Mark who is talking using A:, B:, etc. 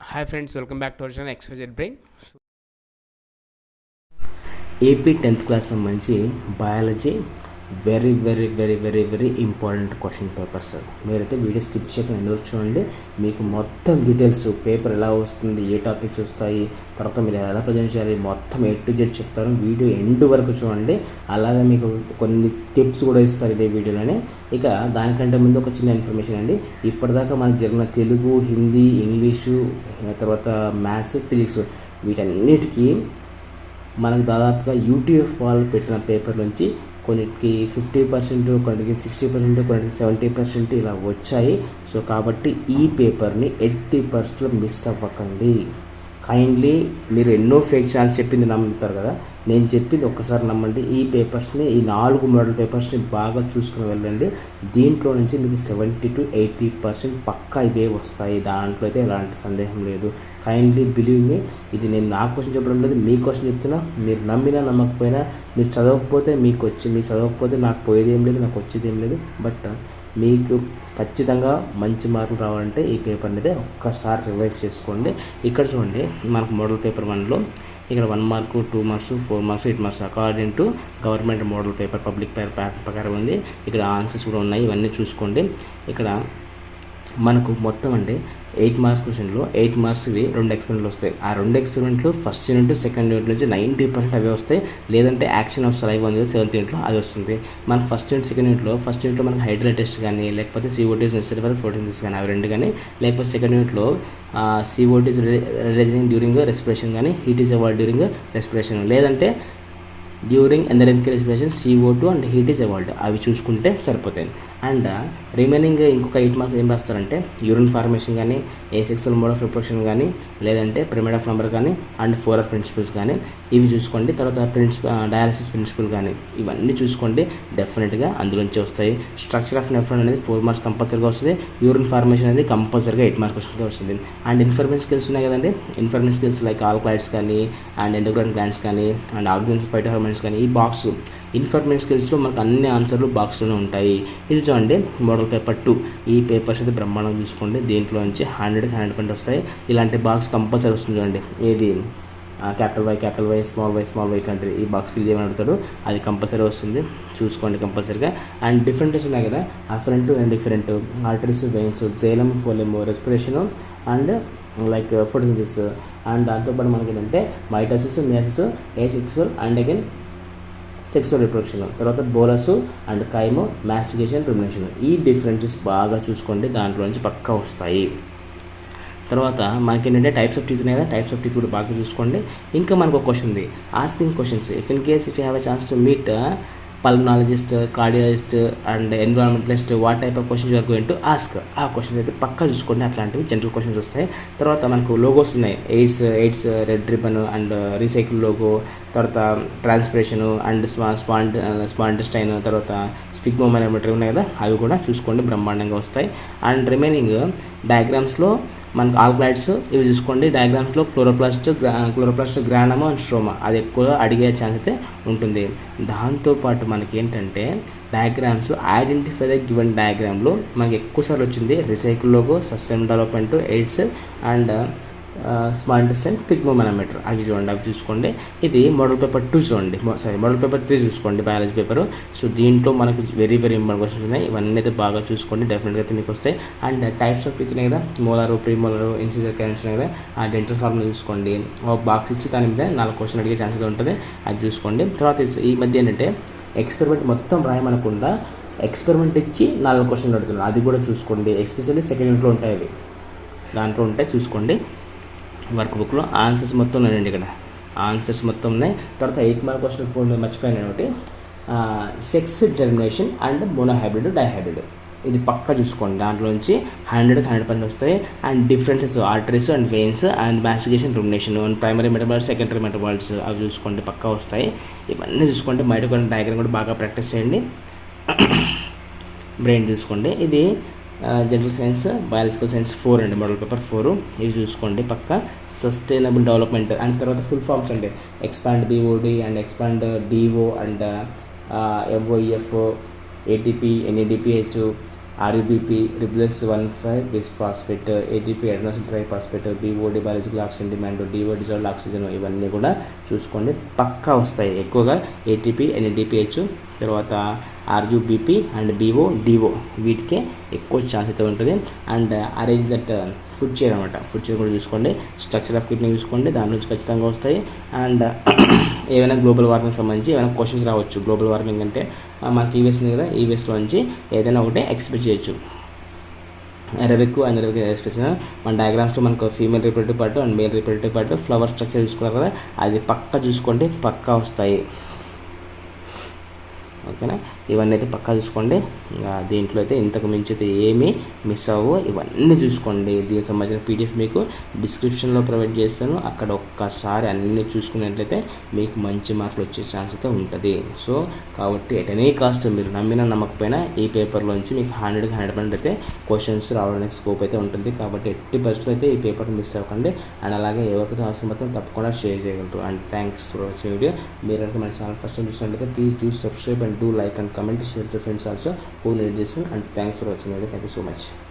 A: Hi friends, welcome back to our channel XYZ Brain.
B: AP 10th class సంబంధించి biology very very very very very important question papers. మీరైతే video skip చేయకుండా end వరకు చూడండి. మీకు మొత్తం details paper ఎలా వస్తుంది, ఏ టాపిక్స్ వస్తాయి, తర్వాత మీరు ఎలా ప్రజెంట్ చేయాలి, మొత్తం A to Z చెప్తారు. వీడియో ఎండ్ వరకు చూడండి. అలాగే మీకు కొన్ని టిప్స్ కూడా ఇస్తారు ఇదే వీడియోలోనే. ఇక దానికంటే ముందు ఒక చిన్న ఇన్ఫర్మేషన్ అండి. ఇప్పటిదాకా మనకు జరిగిన తెలుగు, హిందీ, ఇంగ్లీషు, తర్వాత మ్యాథ్స్, ఫిజిక్స్ వీటన్నిటికీ మనకు దాదాపుగా యూటీఎఫ్ వాళ్ళు పెట్టిన పేపర్ నుంచి కొన్నిటికి 50%, కొన్నిటికి 60%, కొన్నిటికి 70% ఇలా వచ్చాయి. సో కాబట్టి ఈ పేపర్ని 80% మిస్ అవ్వకండి. కైండ్లీ మీరు ఎన్నో ఫేక్ ఛానల్స్ చెప్పింది నమ్ముతారు కదా, నేను చెప్పింది ఒక్కసారి నమ్మండి. ఈ పేపర్స్ని, ఈ 4 మోడల్ పేపర్స్ని బాగా చూసుకుని వెళ్ళండి. దీంట్లో నుంచి మీకు 70 to 80% పక్కా ఇవే వస్తాయి. దాంట్లో అయితే ఎలాంటి సందేహం లేదు. Kindly believe me. ఇది నేను నా క్వశ్చన్ చెప్పడం లేదు, మీ క్వశ్చన్ చెప్తున్నా. మీరు నమ్మినా నమ్మకపోయినా, మీరు చదవకపోతే మీకు వచ్చి, మీరు చదవకపోతే నాకు పోయేది ఏం లేదు, నాకు వచ్చేది ఏం లేదు. బట్ మీకు ఖచ్చితంగా మంచి మార్కులు రావాలంటే ఈ పేపర్ని అయితే ఒక్కసారి రివైజ్ చేసుకోండి. ఇక్కడ చూడండి, మనకు మోడల్ పేపర్ 1లో ఇక్కడ 1 mark, 2 marks, 4 marks, 8 marks according to government model paper public pattern ప్రకారం ఉంది. ఇక్కడ ఆన్సర్స్ కూడా ఉన్నాయి, ఇవన్నీ చూసుకోండి. ఇక్కడ మనకు మొత్తం అంటే 8 మార్క్స్ క్వశ్చన్లో 8 మార్క్స్వి 2 ఎక్స్పెరిమెంట్లు వస్తాయి. ఆ 2 ఎక్స్పెరిమెంట్లు ఫస్ట్ యూనిట్, సెకండ్ యూనిట్ నుంచి 90% అవే వస్తాయి. లేదంటే యాక్షన్ ఆఫ్ లైవ్ అనేది 7th యూనిట్లో అది వస్తుంది. మన ఫస్ట్ యూనిట్, సెకండ్ యూనిట్లో మనకు హైడ్రా టెస్ట్ కానీ, లేకపోతే సిఓటీస్ నెసరీ ఫర్ ఫోటోసిన్థసిస్ కానీ, అవి 2 కానీ, లేకపోతే సెకండ్ యూనిట్లో సిఓటీస్ రిలీజింగ్ డ్యూరింగ్ రెస్పిరేషన్ కానీ, heat is evolved during respiration, లేదంటే during endothermic respiration CO2 and heat is evolved. అవి చూసుకుంటే సరిపోతాయి. అండ్ రిమైనింగ్ ఇంకొక 8 మార్క్స్ ఏం రాస్తారంటే యూరిన్ ఫార్మేషన్ కానీ, ఏసెక్సువల్ మోడ్ ఆఫ్ రిప్రొడక్షన్ కానీ, లేదంటే పిరమిడ్ ఆఫ్ నంబర్ కానీ, అండ్ 4R ప్రిన్సిపల్స్ కానీ, ఇవి చూసుకోండి. తర్వాత డయాలసిస్ ప్రిన్సిపల్ కానీ, ఇవన్నీ చూసుకోండి. డెఫినెట్గా అందులోంచి వస్తాయి. స్ట్రక్చర్ ఆఫ్ నెఫ్రాన్ అనేది 4 మార్క్స్ కంపల్సరీగా వస్తుంది. యూరిన్ ఫార్మేషన్ అనేది కంపల్సరీగా 8 మార్క్స్ వస్తుంది. అండ్ ఇన్ఫర్మేషన్ స్కిల్స్ ఉన్నాయి కదండి, ఇన్ఫర్మేషన్ స్కిల్స్ లైక్ ఆల్కలాయిడ్స్ కానీ, అండ్ ఎండోక్రైన్ గ్లాండ్స్ కానీ, అండ్ ఆర్గన్స్ ఫైటో హార్మోన్స్ కానీ, ఈ బాక్స్ ఇన్ఫర్మేషన్ స్కిల్స్లో మనకు అన్ని ఆన్సర్లు బాక్స్లోనే ఉంటాయి. ఇది చూడండి మోడల్ పేపర్ 2. ఈ పేపర్స్ అయితే బ్రహ్మాండంగా చూసుకోండి. దీంట్లో నుంచి 100కి 100% వస్తాయి. ఇలాంటి బాక్స్ కంపల్సరీ వస్తుంది చూడండి. ఏది క్యాపిటల్ వై, స్మాల్ వై ఇట్లాంటిది ఈ బాక్స్ ఫిల్ చేయమని అడుగుతాడు, అది కంపల్సరీ వస్తుంది. చూసుకోండి కంపల్సరీగా. అండ్ డిఫరెంట్స్ ఉన్నాయి కదా, afferent and different, arteries, veins, xylem, phloem, respiration and like photosynthesis. And దాంతోపాటు మనకి ఏంటంటే mitosis, meiosis, asexual and again sexual reproduction, తర్వాత bolus and chyme, mastication, rumination. ఈ డిఫరెన్సెస్ బాగా చూసుకోండి, దాంట్లో నుంచి పక్కా వస్తాయి. తర్వాత మనకి ఏంటంటే టైప్స్ ఆఫ్ టీత్ ఉన్నాయి కదా, టైప్స్ ఆఫ్ టీత్ కూడా బాగా చూసుకోండి. ఇంకా మనకు ఒక క్వశ్చన్ ఉంది, asking questions. If in case if you have a chance to meet pulmonologist, cardiologist and environmentalist, what type of questions you're going to ask. ఆ క్వశ్చన్స్ అయితే పక్కా చూసుకోండి. అట్లాంటివి జనరల్ క్వశ్చన్స్ వస్తాయి. తర్వాత మనకు లోగోస్ ఉన్నాయి, AIDS red ribbon and recycle logo, తర్వాత ట్రాన్స్పిరేషను అండ్ స్పాండిస్టైన్, తర్వాత స్పిగ్మోమైనోమెట్రీ ఉన్నాయి కదా, అవి కూడా చూసుకోండి, బ్రహ్మాండంగా వస్తాయి. అండ్ రిమైనింగ్ డయాగ్రామ్స్లో మనకు ఆల్కలాయిడ్స్ ఇవి చూసుకోండి. డయాగ్రామ్స్లో క్లోరోప్లాస్ట్, గ్రానమా అండ్ స్ట్రోమా, అది ఎక్కువగా అడిగే ఛాన్స్ అయితే ఉంటుంది. దాంతోపాటు మనకి ఏంటంటే డయాగ్రామ్స్ ఐడెంటిఫై ద గివెన్ డయాగ్రామ్లో మనకి ఎక్కువసార్లు వచ్చింది recycle logo, sustain development, AIDS and small intestine, sphygmomanometry, అవి చూడండి, అవి చూసుకోండి. ఇది మోడల్ పేపర్ 2 చూడండి, మోడల్ పేపర్ 3 చూసుకోండి, బయాలజీ పేపరు. సో దీంట్లో మనకు వెరీ వెరీ ఇంపార్టెంట్ క్వశ్చన్స్ ఉన్నాయి. ఇవన్నీ అయితే బాగా చూసుకోండి, డెఫినెట్గా అయితే మీకు వస్తాయి. అండ్ టైప్స్ ఆఫ్ టీత్ ఉన్నాయి కదా, మోలారు, ప్రీమోలారు, ఇన్సిజర్ క్యారెన్స్ ఉన్నాయి కదా, ఆ డెంటల్ ఫార్ములా చూసుకోండి. ఒక బాక్స్ ఇచ్చి దాని మీద 4 క్వశ్చన్ అడిగే ఛాన్సెస్ ఉంటుంది, అది చూసుకోండి. తర్వాత ఈ మధ్య ఏంటంటే ఎక్స్పెరిమెంట్ మొత్తం రాయమనకుండా ఎక్స్పెరిమెంట్ ఇచ్చి 4 క్వశ్చన్లు అడుగుతున్నారు, అది కూడా చూసుకోండి. ఎస్పెషల్లీ సెకండ్ యూనిట్లో ఉంటాయి, అవి దాంట్లో ఉంటాయి, చూసుకోండి. వర్క్ బుక్లో ఆన్సర్స్ మొత్తం ఉన్నాయండి, ఇక్కడ ఆన్సర్స్ మొత్తం ఉన్నాయి. తర్వాత 8 మార్క్ క్వశ్చన్ ఫోన్ మర్చిపోయాను ఒకటి, sex determination and monohybrid, dihybrid, ఇది పక్కా చూసుకోండి. దాంట్లో నుంచి 100కి 100% వస్తాయి. And differences arteries and veins and mastication, rumination and primary metabolites, secondary metabolites, అవి చూసుకోండి, పక్కా వస్తాయి. ఇవన్నీ చూసుకోండి. మైటోకాండ్రియల్ డయాగ్రామ్ కూడా బాగా ప్రాక్టీస్ చేయండి. బ్రెయిన్ చూసుకోండి. ఇది జనరల్ సైన్స్, బయాలజికల్ సైన్స్ 4 అండి, మోడల్ పేపర్ 4. ఇవి చూసుకోండి పక్క. సస్టైనబుల్ డెవలప్మెంట్ అండ్ తర్వాత ఫుల్ ఫామ్స్ అండి, expand BOD and expand DO and MOEF, ATP, NADPH, RUBP రిబ్లెస్ 1,5 బిస్ phosphate, ATP adenosine triphosphate, BOD biological oxygen demand, DO dissolved oxygen, ఇవన్నీ కూడా చూసుకోండి పక్కా వస్తాయి. ఎక్కువగా ATP, NADPH, తర్వాత RUBP అండ్ BO DO వీటికే ఎక్కువ ఛాన్స్ అయితే ఉంటుంది. And arrange that food chain అనమాట, ఫుడ్ చైన్ కూడా చూసుకోండి. స్ట్రక్చర్ ఆఫ్ కిడ్నీ చూసుకోండి, దాని నుంచి ఖచ్చితంగా వస్తాయి. అండ్ ఏమైనా గ్లోబల్ వార్మింగ్ సంబంధించి ఏమైనా క్వశ్చన్స్ రావచ్చు. గ్లోబల్ వార్మింగ్ అంటే మనకి ఈవీఎస్ ఉంది కదా, ఈవీఎస్లో నుంచి ఏదైనా ఒకటి ఎక్స్పెక్ట్ చేయొచ్చు. అరబిక్ అండ్ అరబిక్ ఎక్స్ప్రెస్ మన డయాగ్రామ్స్లో మనకు female reproductive part and male reproductive part flower structure చూసుకున్నారు కదా, అది పక్కా చూసుకోండి, పక్కా వస్తాయి. ఓకేనా, ఇవన్నీ అయితే పక్కా చూసుకోండి. ఇంకా దీంట్లో అయితే ఇంతకు మించి అయితే ఏమీ మిస్ అవ్వవు, ఇవన్నీ చూసుకోండి. దీనికి సంబంధించిన PDF మీకు డిస్క్రిప్షన్లో ప్రొవైడ్ చేస్తాను, అక్కడ ఒక్కసారి అన్నీ చూసుకున్నట్లయితే మీకు మంచి మార్కులు వచ్చే ఛాన్స్ అయితే ఉంటుంది. సో కాబట్టి ఎట్ ఎనీ కాస్ట్ మీరు నమ్మిన నమ్మకపోయినా ఈ పేపర్లోంచి మీకు 100% అయితే క్వశ్చన్స్ రావడానికి స్కోప్ అయితే ఉంటుంది. కాబట్టి ఎట్టి పరిస్థితుల్లో అయితే ఈ పేపర్ మిస్ అవ్వకండి. అండ్ అలాగే ఎవరికైతే అవసరం మొత్తం తప్పకుండా షేర్ చేయగలరు. And thanks for watching video. మీరు అంటే మన ఛానల్ ఫస్ట్ చూసినట్లయితే please do subscribe and do like and comment, share to friends also who need this one. And thanks for watching video. Thank you so much.